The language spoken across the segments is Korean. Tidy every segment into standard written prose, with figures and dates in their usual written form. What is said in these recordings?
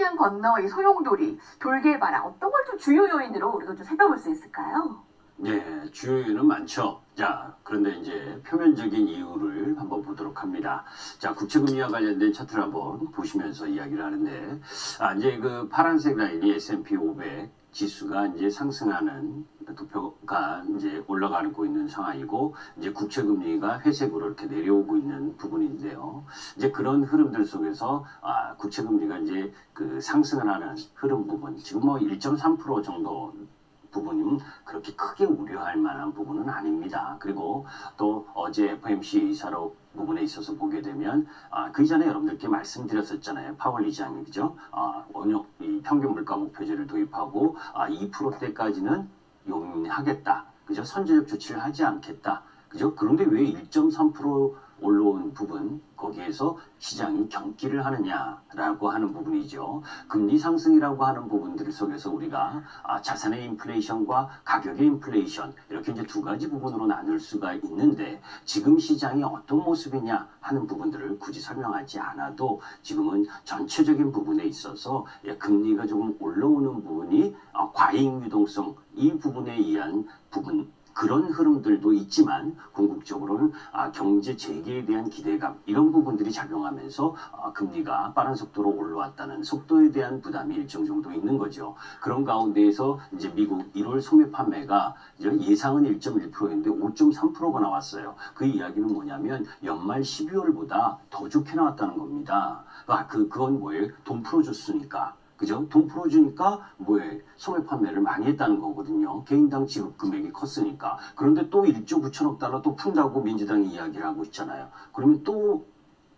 시장 건너 이 소용돌이, 돌개바람 어떤 걸 좀 주요 요인으로 우리가 좀 살펴볼 수 있을까요? 네, 주요 요인은 많죠. 자, 그런데 이제 표면적인 이유를 한번 보도록 합니다. 자, 국채금리와 관련된 차트를 한번 보시면서 이야기를 하는데, 이제 그 파란색 라인이 S&P 500 지수가 이제 상승하는 도표가 이제 올라가고 있는 상황이고, 이제 국채금리가 회색으로 이렇게 내려오고 있는 부분인데요. 이제 그런 흐름들 속에서 국채금리가 이제 그 상승을 하는 흐름 부분, 지금 뭐 1.3% 정도 부분은 그렇게 크게 우려할 만한 부분은 아닙니다. 그리고 또 어제 FOMC 의사록 부분에 있어서 보게 되면 그 이전에 여러분들께 말씀드렸었잖아요. 파월 의장이 그죠? 이 평균 물가 목표제를 도입하고 2%대까지는 용인하겠다. 그죠? 선제적 조치를 하지 않겠다. 그죠? 그런데 왜 1.3% 올라온 부분 거기에서 시장이 경기를 하느냐라고 하는 부분이죠. 금리 상승이라고 하는 부분들 속에서 우리가 자산의 인플레이션과 가격의 인플레이션 이렇게 이제 두 가지 부분으로 나눌 수가 있는데 지금 시장이 어떤 모습이냐 하는 부분들을 굳이 설명하지 않아도 지금은 전체적인 부분에 있어서 금리가 조금 올라오는 부분이 과잉 유동성 이 부분에 의한 부분 그런 흐름들도 있지만 궁극적으로는 경제 재개에 대한 기대감 이런 부분들이 작용하면서 금리가 빠른 속도로 올라왔다는 속도에 대한 부담이 일정 정도 있는 거죠. 그런 가운데에서 이제 미국 1월 소매 판매가 예상은 1.1%인데 5.3%가 나왔어요. 그 이야기는 뭐냐면 연말 12월보다 더 좋게 나왔다는 겁니다. 그건 뭐예요? 돈 풀어줬으니까. 그죠? 돈 풀어주니까 뭐에 소매 판매를 많이 했다는 거거든요. 개인당 지급 금액이 컸으니까. 그런데 또 1조 9천억 달러 또 푼다고 민주당이 이야기를 하고 있잖아요. 그러면 또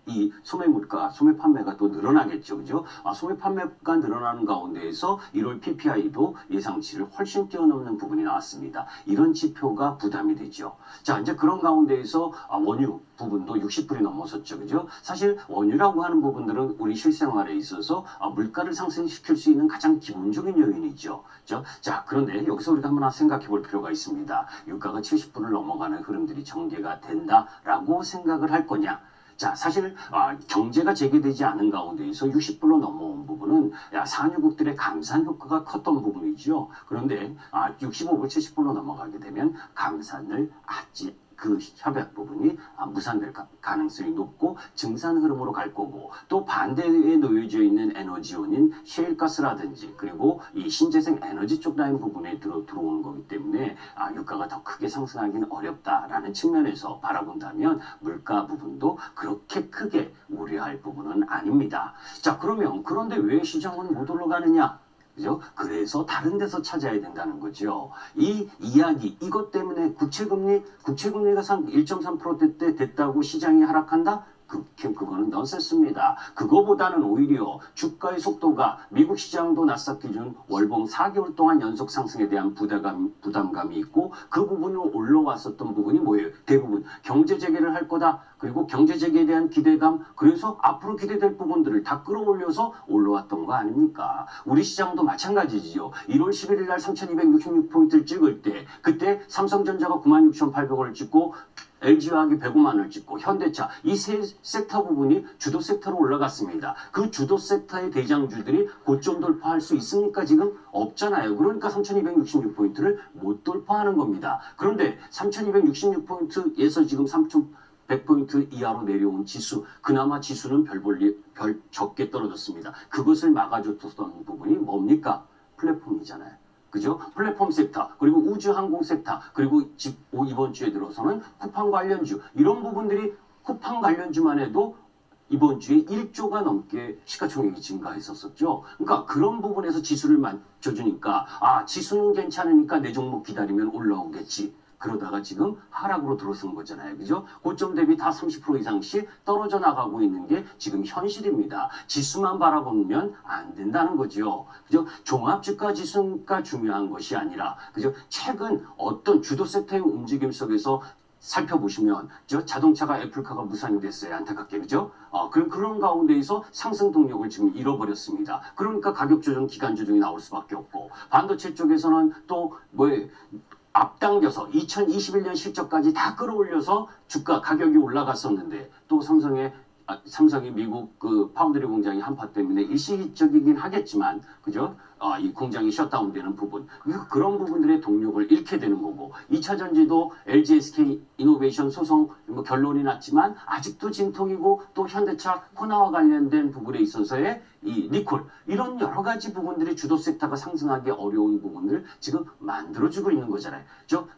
이 소매 물가, 소매 판매가 또 늘어나겠죠. 그죠? 소매 판매가 늘어나는 가운데에서 1월 PPI도 예상치를 훨씬 뛰어넘는 부분이 나왔습니다. 이런 지표가 부담이 되죠. 자, 이제 그런 가운데에서 원유 부분도 60불이 넘어섰죠. 그죠? 사실 원유라고 하는 부분들은 우리 실생활에 있어서 물가를 상승시킬 수 있는 가장 기본적인 요인이죠. 그죠? 자, 그런데 여기서 우리가 한번 생각해 볼 필요가 있습니다. 유가가 70불을 넘어가는 흐름들이 전개가 된다라고 생각을 할 거냐? 자, 사실 경제가 재개되지 않은 가운데에서 60불로 넘어온 부분은 산유국들의 감산 효과가 컸던 부분이죠. 그런데 65불, 70불로 넘어가게 되면 감산을 그 협약 부분이 무산될 가능성이 높고 증산 흐름으로 갈 거고 또 반대에 놓여져 있는 에너지원인 셰일가스라든지 그리고 이 신재생 에너지 쪽 라인 부분에 들어오는 거기 때문에 유가가 더 크게 상승하기는 어렵다라는 측면에서 바라본다면 물가 부분도 그렇게 크게 우려할 부분은 아닙니다. 자, 그런데 왜 시장은 못 올라가느냐? 그죠? 그래서 다른 데서 찾아야 된다는 거죠. 이 이야기, 이것 때문에 국채금리가 1.3%대 됐다고 시장이 하락한다? 그거는 넌센스입니다. 그거보다는 오히려 주가의 속도가 미국 시장도 나스닥 기준 월봉 4개월 동안 연속 상승에 대한 부담감이 있고 그 부분으로 올라왔었던 부분이 뭐예요? 대부분 경제 재개를 할 거다. 그리고 경제 재개에 대한 기대감 그래서 앞으로 기대될 부분들을 다 끌어올려서 올라왔던 거 아닙니까? 우리 시장도 마찬가지지요. 1월 11일 날 3266포인트를 찍을 때 그때 삼성전자가 96,800원을 찍고 LG화학이 105만 원을 찍고 현대차 이 세 섹터 부분이 주도 섹터로 올라갔습니다. 그 주도 섹터의 대장주들이 고점 돌파할 수 있습니까? 지금 없잖아요. 그러니까 3266포인트를 못 돌파하는 겁니다. 그런데 3266포인트에서 지금 3100포인트 이하로 내려온 지수 그나마 지수는 별 적게 떨어졌습니다. 그것을 막아줬던 부분이 뭡니까? 플랫폼이잖아요. 그죠? 플랫폼 섹터, 그리고 우주항공 섹터, 그리고 이번 주에 들어서는 쿠팡 관련주, 이런 부분들이 쿠팡 관련주만 해도 이번 주에 1조가 넘게 시가총액이 증가했었죠. 그러니까 그런 부분에서 지수를 맞춰주니까 지수는 괜찮으니까 내 종목 기다리면 올라오겠지. 그러다가 지금 하락으로 들어선 거잖아요. 그죠? 고점 대비 다 30% 이상씩 떨어져 나가고 있는 게 지금 현실입니다. 지수만 바라보면 안 된다는 거죠. 그죠? 종합주가 지수가 중요한 것이 아니라, 그죠? 최근 어떤 주도 섹터의 움직임 속에서 살펴보시면 자동차가 애플카가 무산이 됐어요. 안타깝게. 그죠? 그런 가운데에서 상승 동력을 지금 잃어버렸습니다. 그러니까 가격 조정, 기간 조정이 나올 수밖에 없고 반도체 쪽에서는 또 앞당겨서 2021년 실적까지 다 끌어올려서 주가 가격이 올라갔었는데 또 삼성의 삼성이 미국 그 파운드리 공장이 한파 때문에 일시적이긴 하겠지만, 그죠? 이 공장이 셧다운되는 부분, 그런 부분들의 동력을 잃게 되는 거고, 2차 전지도 LG SK 이노베이션 소송 뭐 결론이 났지만 아직도 진통이고, 또 현대차 코나와 관련된 부분에 있어서의 이 리콜, 이런 여러 가지 부분들이 주도 섹터가 상승하기 어려운 부분을 지금 만들어주고 있는 거잖아요.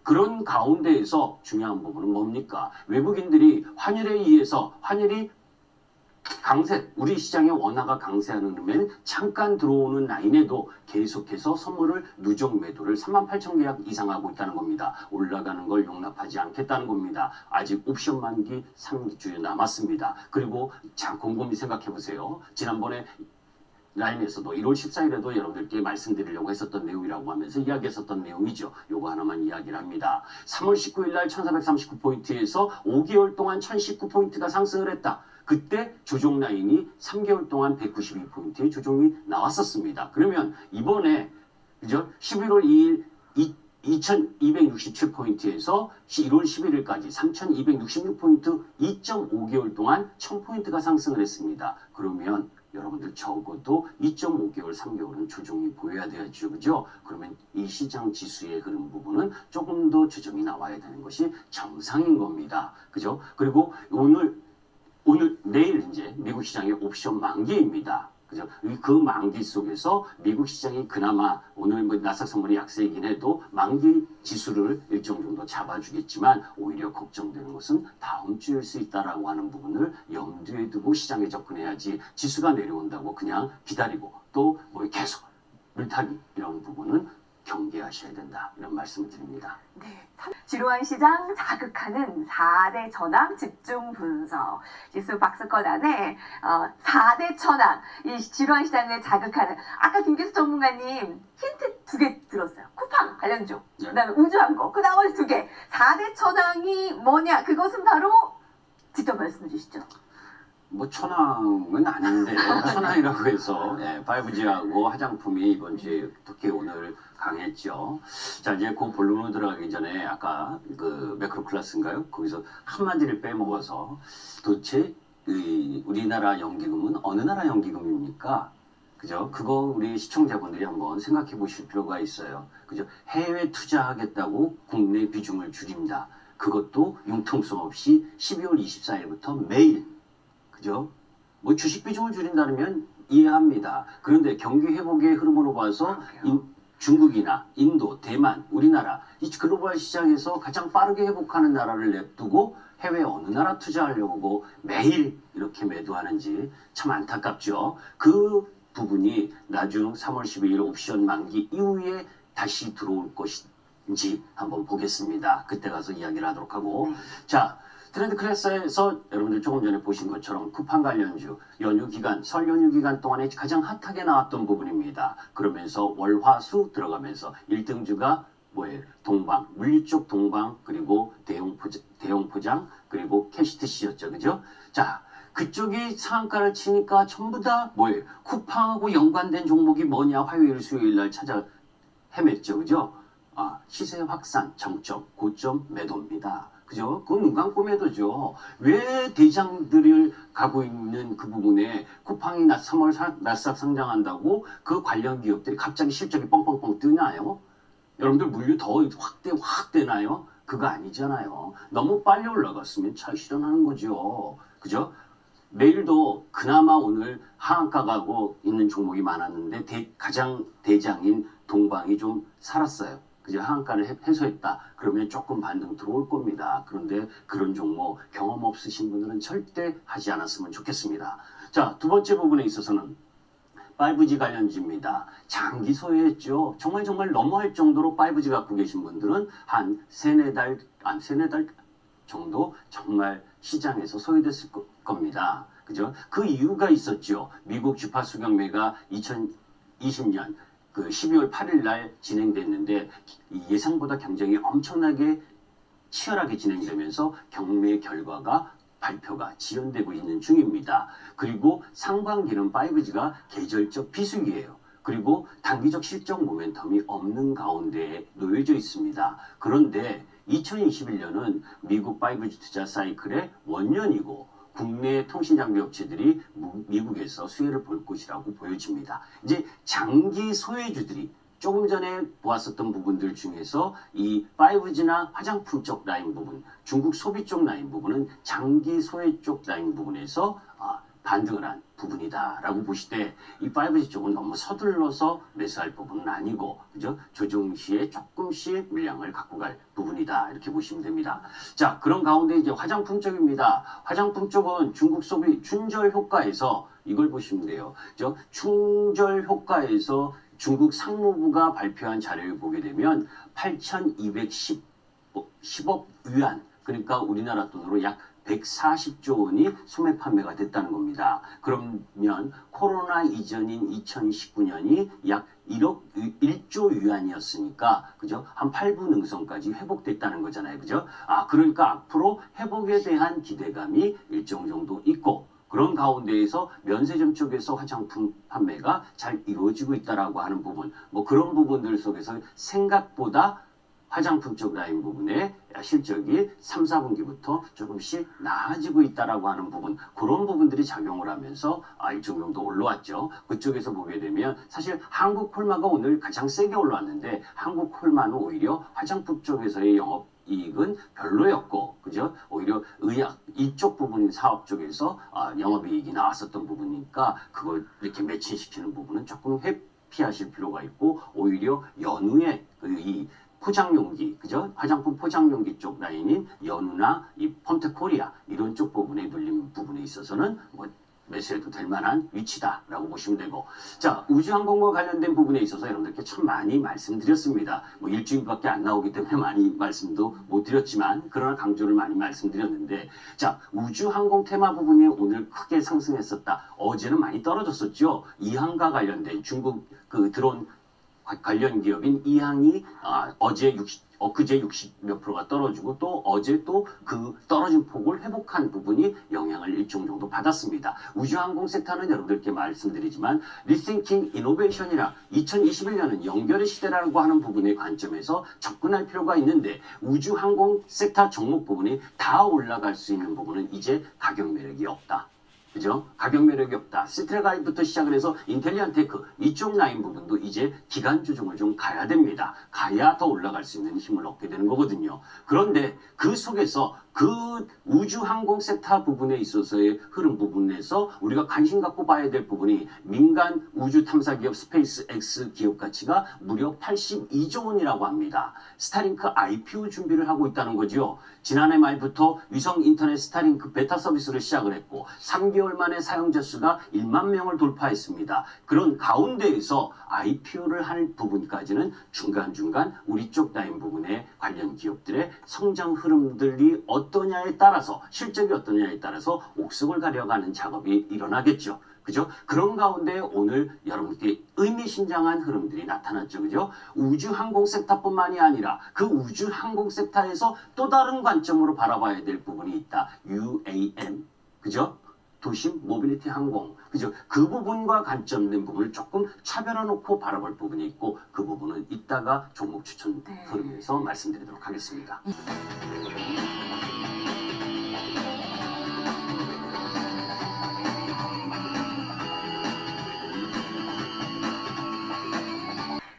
그런 가운데에서 중요한 부분은 뭡니까? 외국인들이 환율에 의해서 환율이 강세, 우리 시장의 원화가 강세하는 음에는 잠깐 들어오는 라인에도 계속해서 선물을 누적 매도를 38,000계약 이상 하고 있다는 겁니다. 올라가는 걸 용납하지 않겠다는 겁니다. 아직 옵션 만기 3주 남았습니다. 그리고 자, 곰곰이 생각해 보세요. 지난번에 라인에서도 1월 14일에도 여러분들께 말씀드리려고 했었던 내용이라고 하면서 이야기했었던 내용이죠. 요거 하나만 이야기를 합니다. 3월 19일 날 1439포인트에서 5개월 동안 1019포인트가 상승을 했다. 그때 조정 라인이 3개월 동안 192포인트의 조정이 나왔었습니다. 그러면 이번에 그죠? 11월 2일 2267포인트에서 1월 11일까지 3266포인트 2.5개월 동안 1000포인트가 상승을 했습니다. 그러면 여러분들 적어도 2.5개월, 3개월은 조정이 보여야 되죠. 그죠? 그러면 이 시장 지수의 흐름 부분은 조금 더 조정이 나와야 되는 것이 정상인 겁니다. 그죠? 그리고 내일 이제 미국 시장의 옵션 만기입니다. 그죠? 그 만기 속에서 미국 시장이 그나마 오늘 뭐 나스닥 선물이 약세이긴 해도 만기 지수를 일정 정도 잡아주겠지만 오히려 걱정되는 것은 다음 주일 수 있다라고 하는 부분을 염두에 두고 시장에 접근해야지 지수가 내려온다고 그냥 기다리고 또 뭐 계속 물타기 이런 부분은 경계하셔야 된다. 이런 말씀을 드립니다. 네, 지루한 시장 자극하는 4대 전황 집중 분석. 지수 박스권 안에 4대 전황, 이 지루한 시장을 자극하는, 아까 김기수 전문가님 힌트 2개 들었어요. 쿠팡 관련주, 네. 그다음에 우주항공, 그 나머지 2개. 4대 전황이 뭐냐? 그것은 바로 직접 말씀해 주시죠. 뭐 천왕은 아닌데 천왕이라고 해서 5G하고 화장품이 이번 주에 특히 오늘 강했죠. 자, 이제 그 본론으로 들어가기 전에 아까 그 매크로 클래스인가요? 거기서 한마디를 빼먹어서 도대체 우리나라 연기금은 어느 나라 연기금입니까? 그죠? 그거 우리 시청자분들이 한번 생각해 보실 필요가 있어요. 그죠? 해외 투자하겠다고 국내 비중을 줄입니다. 그것도 융통성 없이 12월 24일부터 매일. 그죠? 뭐 주식 비중을 줄인다면 이해합니다. 그런데 경기 회복의 흐름으로 봐서 중국이나 인도, 대만, 우리나라 이 글로벌 시장에서 가장 빠르게 회복하는 나라를 냅두고 해외 어느 나라 투자하려고 매일 이렇게 매도하는지 참 안타깝죠. 그 부분이 나중 3월 12일 옵션 만기 이후에 다시 들어올 것인지 한번 보겠습니다. 그때 가서 이야기를 하도록 하고 자. 트렌드 클래스에서 여러분들 조금 전에 보신 것처럼 쿠팡 관련주 연휴 기간, 설 연휴 기간 동안에 가장 핫하게 나왔던 부분입니다. 그러면서 월화수 들어가면서 1등주가 뭐예요? 동방, 물류 쪽 동방, 그리고 대형 포장, 그리고 캐시트C였죠. 그죠? 자, 그쪽이 상한가를 치니까 전부 다 뭐예요? 쿠팡하고 연관된 종목이 뭐냐? 화요일, 수요일 날 찾아 헤맸죠. 그죠? 시세 확산, 정점, 고점 매도입니다. 그죠? 그건 눈 감고 매도죠. 왜 대장들을 가고 있는 그 부분에 쿠팡이 3월 나스닥 상장한다고 그 관련 기업들이 갑자기 실적이 뻥뻥뻥 뜨나요? 여러분들 물류 더 확 되나요? 그거 아니잖아요. 너무 빨리 올라갔으면 차 실현하는 거죠. 그죠? 내일도 그나마 오늘 하한가 가고 있는 종목이 많았는데 가장 대장인 동방이 좀 살았어요. 그죠? 하한가를 해소했다. 그러면 조금 반등 들어올 겁니다. 그런데 그런 종목 경험 없으신 분들은 절대 하지 않았으면 좋겠습니다. 자, 두 번째 부분에 있어서는 5G 관련주입니다. 장기 소유했죠. 정말 너무할 정도로 5G 갖고 계신 분들은 한 세네 달 정도 정말 시장에서 소유됐을 겁니다. 그죠? 그 이유가 있었죠. 미국 주파수 경매가 2020년 그 12월 8일 날 진행됐는데 예상보다 경쟁이 엄청나게 치열하게 진행되면서 경매 결과가 발표가 지연되고 있는 중입니다. 그리고 상반기는 5G가 계절적 비수기예요. 그리고 단기적 실적 모멘텀이 없는 가운데에 놓여져 있습니다. 그런데 2021년은 미국 5G 투자 사이클의 원년이고 국내 통신장비 업체들이 미국에서 수혜를 볼 것이라고 보여집니다. 이제 장기 소외주들이 조금 전에 보았었던 부분들 중에서 이 5G나 화장품 쪽 라인 부분, 중국 소비 쪽 라인 부분은 장기 소외 쪽 라인 부분에서 반등을 한 부분이다라고 보시되 이 5G 쪽은 너무 서둘러서 매수할 부분은 아니고 그죠? 조정 시에 조금씩 물량을 갖고 갈 부분이다 이렇게 보시면 됩니다. 자, 그런 가운데 이제 화장품 쪽입니다. 화장품 쪽은 중국 소비 충절 효과에서 이걸 보시면 돼요. 그죠? 충절 효과에서 중국 상무부가 발표한 자료를 보게 되면 8,210억 위안, 그러니까 우리나라 돈으로 약 140조 원이 소매 판매가 됐다는 겁니다. 그러면 코로나 이전인 2019년이 약 1조 위안이었으니까 그죠? 한 8분 능선까지 회복됐다는 거잖아요. 그죠? 그러니까 앞으로 회복에 대한 기대감이 일정 정도 있고 그런 가운데에서 면세점 쪽에서 화장품 판매가 잘 이루어지고 있다라고 하는 부분, 뭐 그런 부분들 속에서 생각보다 화장품 쪽 라인 부분에 실적이 3, 4분기부터 조금씩 나아지고 있다라고 하는 부분, 그런 부분들이 작용을 하면서 일정 정도 올라왔죠. 그쪽에서 보게 되면 사실 한국 콜마가 오늘 가장 세게 올라왔는데 한국 콜마는 오히려 화장품 쪽에서의 영업 이익은 별로였고, 그죠? 오히려 의약 이쪽 부분 사업 쪽에서 영업이익이 나왔었던 부분이니까 그걸 이렇게 매칭시키는 부분은 조금 회피하실 필요가 있고 오히려 연후에 이 포장용기, 그죠? 화장품 포장용기 쪽 라인인 연우나 이 펌테코리아 이런 쪽 부분에 눌린 부분에 있어서는 뭐 매수해도 될 만한 위치다라고 보시면 되고, 자, 우주항공과 관련된 부분에 있어서 여러분들께 참 많이 말씀드렸습니다. 뭐 일주일밖에 안 나오기 때문에 많이 말씀도 못 드렸지만 그러나 강조를 많이 말씀드렸는데, 자, 우주항공 테마 부분이 오늘 크게 상승했었다. 어제는 많이 떨어졌었죠. 이항과 관련된 중국 그 드론 관련 기업인 이항이 엊그제 60몇 프로가 떨어지고 또 어제 또 그 떨어진 폭을 회복한 부분이 영향을 일정 정도 받았습니다. 우주항공 섹터는 여러분들께 말씀드리지만 리싱킹 이노베이션이라 2021년은 연결의 시대라고 하는 부분의 관점에서 접근할 필요가 있는데 우주항공 섹터 종목 부분이 다 올라갈 수 있는 부분은 이제 가격 매력이 없다. 그죠? 가격 매력이 없다. 시트라가이부터 시작을 해서 인텔리안테크 이쪽 라인 부분도 이제 기간 조정을 좀 가야 됩니다. 가야 더 올라갈 수 있는 힘을 얻게 되는 거거든요. 그런데 그 속에서 그 우주항공 섹터 부분에 있어서의 흐름 부분에서 우리가 관심 갖고 봐야 될 부분이 민간 우주 탐사 기업 스페이스 X 기업 가치가 무려 82조 원이라고 합니다. 스타링크 IPO 준비를 하고 있다는 거죠. 지난해 말부터 위성 인터넷 스타링크 베타 서비스를 시작을 했고 3개월 만에 사용자 수가 1만 명을 돌파했습니다. 그런 가운데에서 IPO를 할 부분까지는 중간중간 우리 쪽 라인 부분에 관련 기업들의 성장 흐름들이 어떠냐에 따라서 실적이 어떠냐에 따라서 옥석을 가려가는 작업이 일어나겠죠. 그죠? 그런 가운데 오늘 여러분께 의미심장한 흐름들이 나타났죠. 그죠? 우주항공 섹터뿐만이 아니라 그 우주항공 섹터에서 또 다른 관점으로 바라봐야 될 부분이 있다. UAM. 그죠? 도심 모빌리티 항공. 그죠? 그 부분과 관점된 부분을 조금 차별화 놓고 바라볼 부분이 있고 그 부분은 이따가 종목 추천 흐름에서 말씀드리도록 하겠습니다.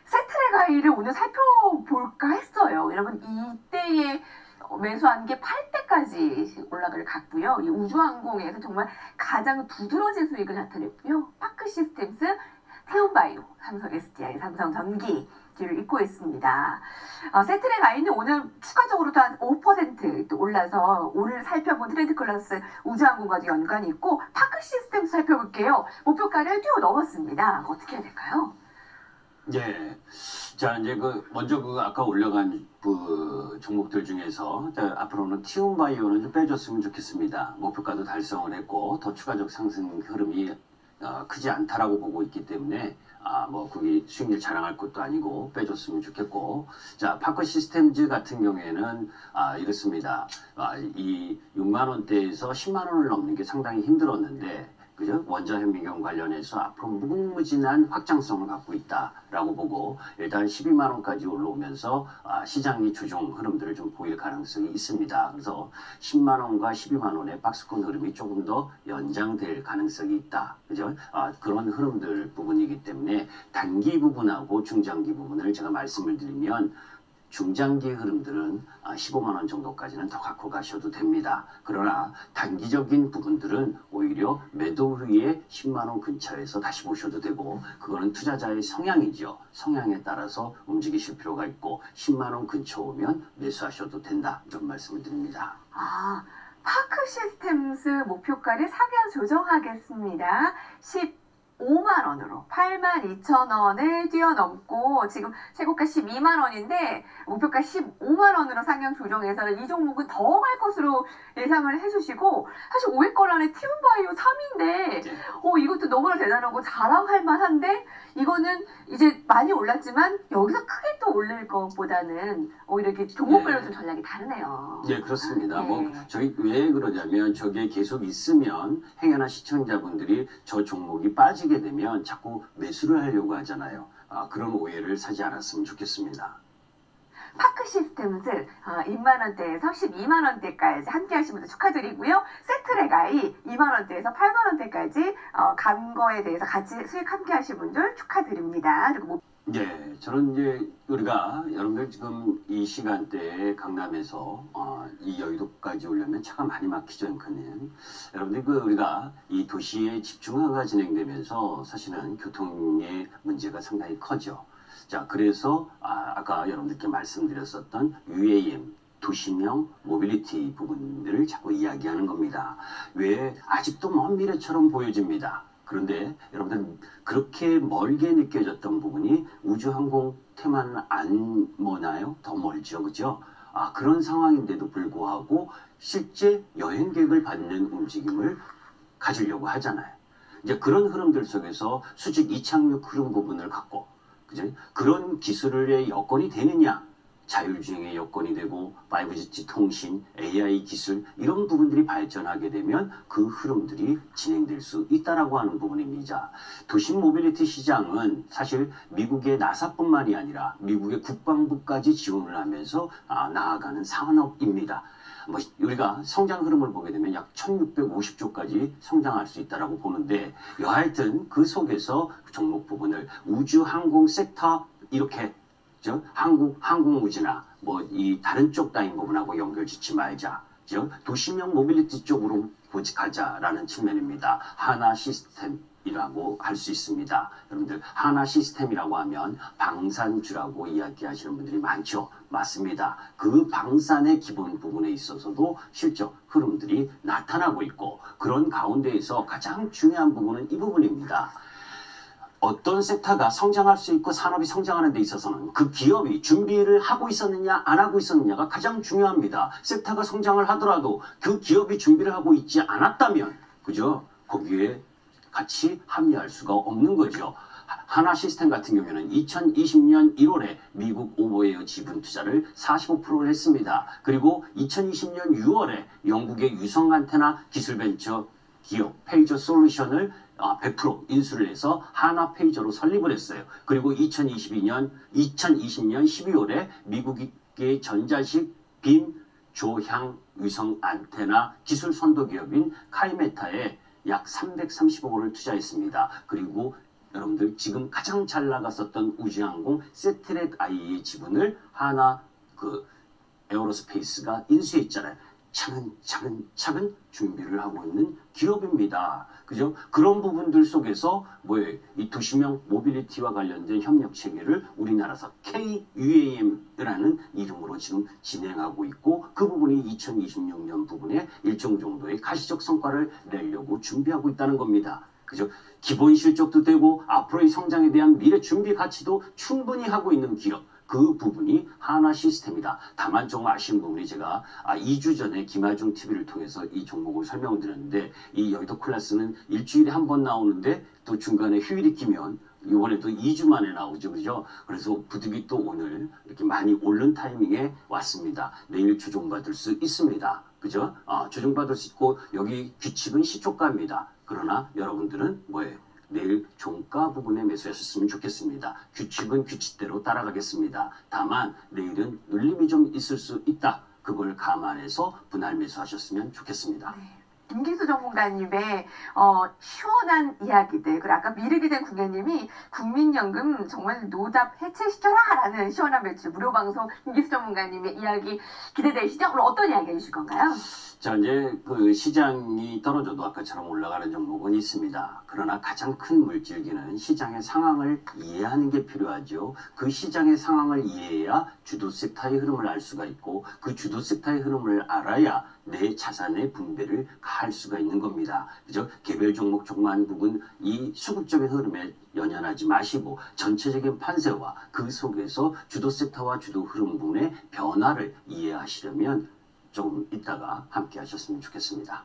세트레가이를 오늘 살펴볼까 했어요. 여러분 이때에 매수한 게 8대까지 올라가를 갔고요. 이 우주항공에서 정말 가장 두드러진 수익을 나타냈고요. 파크 시스템스, 태움바이오, 삼성 SDI, 삼성전기 뒤를 잇고 있습니다. 세트레가이는 오늘 추가적으로 또 한 5% 올라서 오늘 살펴본 트렌드 클래스 우주항공과도 연관이 있고 파크 시스템스 살펴볼게요. 목표가를 뛰어넘었습니다. 어떻게 해야 될까요? 예. 자, 이제 먼저 아까 올라간 종목들 중에서 앞으로는 티움바이오는 좀 빼줬으면 좋겠습니다. 목표가도 달성을 했고 더 추가적 상승 흐름이 크지 않다라고 보고 있기 때문에 뭐 거기 수익률 자랑할 것도 아니고 빼줬으면 좋겠고, 자, 파커 시스템즈 같은 경우에는 이렇습니다. 이 6만 원대에서 10만 원을 넘는 게 상당히 힘들었는데 그죠? 원자 현미경 관련해서 앞으로 무궁무진한 확장성을 갖고 있다라고 보고 일단 12만 원까지 올라오면서 시장이 조정 흐름들을 좀 보일 가능성이 있습니다. 그래서 10만 원과 12만 원의 박스권 흐름이 조금 더 연장될 가능성이 있다. 그죠? 그런 흐름들 부분이기 때문에 단기 부분하고 중장기 부분을 제가 말씀을 드리면 중장기 흐름들은 15만 원 정도까지는 더 갖고 가셔도 됩니다. 그러나 단기적인 부분들은 오히려 매도 후에 10만 원 근처에서 다시 보셔도 되고 그거는 투자자의 성향이죠. 성향에 따라서 움직이실 필요가 있고 10만 원 근처 오면 매수하셔도 된다. 이런 말씀을 드립니다. 파크 시스템스 목표가를 상향 조정하겠습니다. 15만 원으로 82,000원을 뛰어넘고 지금 최고가 12만 원인데 목표가 15만 원으로 상향 조정해서 이 종목은 더 갈 것으로 예상을 해주시고 사실 5위권 안에 티움바이오 3인데 이것도 너무나 대단하고 자랑할 만한데 이거는 이제 많이 올랐지만 여기서 크게 또 올릴 것보다는 오히려 이렇게 종목별로 좀 전략이 다르네요. 네, 그렇습니다. 저희 왜 그러냐면 저게 계속 있으면 행여나 시청자분들이 저 종목이 빠지게 되면 자꾸 매수를 하려고 하잖아요. 그런 오해를 사지 않았으면 좋겠습니다. 파크 시스템스 2만 원대에서 12만 원대까지 함께 하신 분들 축하드리고요. 세트레가이 2만 원대에서 8만 원대까지 간 거에 대해서 같이 수익 함께 하신 분들 축하드립니다. 그리고 네, 저는 이제 우리가 여러분들 지금 이 시간대에 강남에서 이 여의도까지 오려면 차가 많이 막히죠, 앵커님. 여러분들 우리가 이 도시의 집중화가 진행되면서 사실은 교통의 문제가 상당히 커져. 자, 그래서 아까 여러분들께 말씀드렸었던 UAM 도시명 모빌리티 부분들을 자꾸 이야기하는 겁니다. 왜 아직도 먼 미래처럼 보여집니다. 그런데 여러분들 그렇게 멀게 느껴졌던 부분이 우주항공 테마는 안 머나요? 더 멀죠, 그죠? 그런 상황인데도 불구하고 실제 여행객을 받는 움직임을 가지려고 하잖아요. 이제 그런 흐름들 속에서 수직 이착륙 흐름 부분을 갖고 그죠? 그런 기술의 여건이 되느냐? 자율주행의 여건이 되고 5G 통신, AI 기술 이런 부분들이 발전하게 되면 그 흐름들이 진행될 수 있다라고 하는 부분입니다. 도심 모빌리티 시장은 사실 미국의 나사뿐만이 아니라 미국의 국방부까지 지원을 하면서 나아가는 산업입니다. 우리가 성장 흐름을 보게 되면 약 1650조까지 성장할 수 있다라고 보는데 여하튼 그 속에서 종목 부분을 우주항공 섹터 이렇게 항공우주나 이 다른 쪽 따윈 부분하고 연결짓지 말자. 도시명 모빌리티 쪽으로 가자라는 측면입니다. 하나 시스템이라고 할 수 있습니다. 여러분들 하나 시스템이라고 하면 방산주라고 이야기하시는 분들이 많죠. 맞습니다. 그 방산의 기본 부분에 있어서도 실적 흐름들이 나타나고 있고 그런 가운데에서 가장 중요한 부분은 이 부분입니다. 어떤 섹터가 성장할 수 있고 산업이 성장하는 데 있어서는 그 기업이 준비를 하고 있었느냐 안 하고 있었느냐가 가장 중요합니다. 섹터가 성장을 하더라도 그 기업이 준비를 하고 있지 않았다면 그죠? 거기에 같이 합류할 수가 없는 거죠. 하나 시스템 같은 경우에는 2020년 1월에 미국 오버웨어 지분 투자를 45%를 했습니다. 그리고 2020년 6월에 영국의 유성 안테나 기술 벤처 기업 페이저 솔루션을 100% 인수를 해서 하나 페이저로 설립을 했어요. 그리고 2020년 12월에 미국의 전자식 빔 조향 위성 안테나 기술 선도 기업인 카이메타에 약 330억 원을 투자했습니다. 그리고 여러분들 지금 가장 잘 나갔었던 우주항공 세트렉 아이의 지분을 하나 에어로스페이스가 인수했잖아요. 차근차근 준비를 하고 있는 기업입니다. 그죠? 그런 부분들 속에서 이 도시명 모빌리티와 관련된 협력 체계를 우리나라에서 KUAM이라는 이름으로 지금 진행하고 있고 그 부분이 2026년 부분에 일정 정도의 가시적 성과를 내려고 준비하고 있다는 겁니다. 그죠? 기본 실적도 되고 앞으로의 성장에 대한 미래 준비 가치도 충분히 하고 있는 기업. 그 부분이 하나 시스템이다. 다만 조금 아쉬운 부분이 제가 2주 전에 김하중 TV를 통해서 이 종목을 설명을 드렸는데 이 여의도 클래스는 일주일에 한 번 나오는데 또 중간에 휴일이 끼면 이번에 또 2주 만에 나오죠. 그죠? 그래서 부득이 또 오늘 이렇게 많이 오른 타이밍에 왔습니다. 내일 조정받을 수 있습니다. 그죠? 조정받을 수 있고 여기 규칙은 시초가입니다. 그러나 여러분들은 뭐예요? 내일 종가 부분에 매수하셨으면 좋겠습니다. 규칙은 규칙대로 따라가겠습니다. 다만 내일은 눌림이 좀 있을 수 있다. 그걸 감안해서 분할 매수하셨으면 좋겠습니다. 네. 김기수 전문가님의 시원한 이야기들, 그리고 아까 미르게 된 국회님이 국민연금 정말 노답 해체시켜라라는 시원한 매출 무료 방송 김기수 전문가님의 이야기 기대되시죠? 오늘 어떤 이야기 해주실 건가요? 자, 이제 그 시장이 떨어져도 아까처럼 올라가는 종목은 있습니다. 그러나 가장 큰 물질기는 시장의 상황을 이해하는 게 필요하죠. 그 시장의 상황을 이해해야 주도 섹터의 흐름을 알 수가 있고 그 주도 섹터의 흐름을 알아야 내 자산의 분배를 할 수가 있는 겁니다. 그죠? 개별 종목 종만 부분 이 수급적인 흐름에 연연하지 마시고 전체적인 판세와 그 속에서 주도 섹터와 주도 흐름 부분의 변화를 이해하시려면 좀 이따가 함께 하셨으면 좋겠습니다.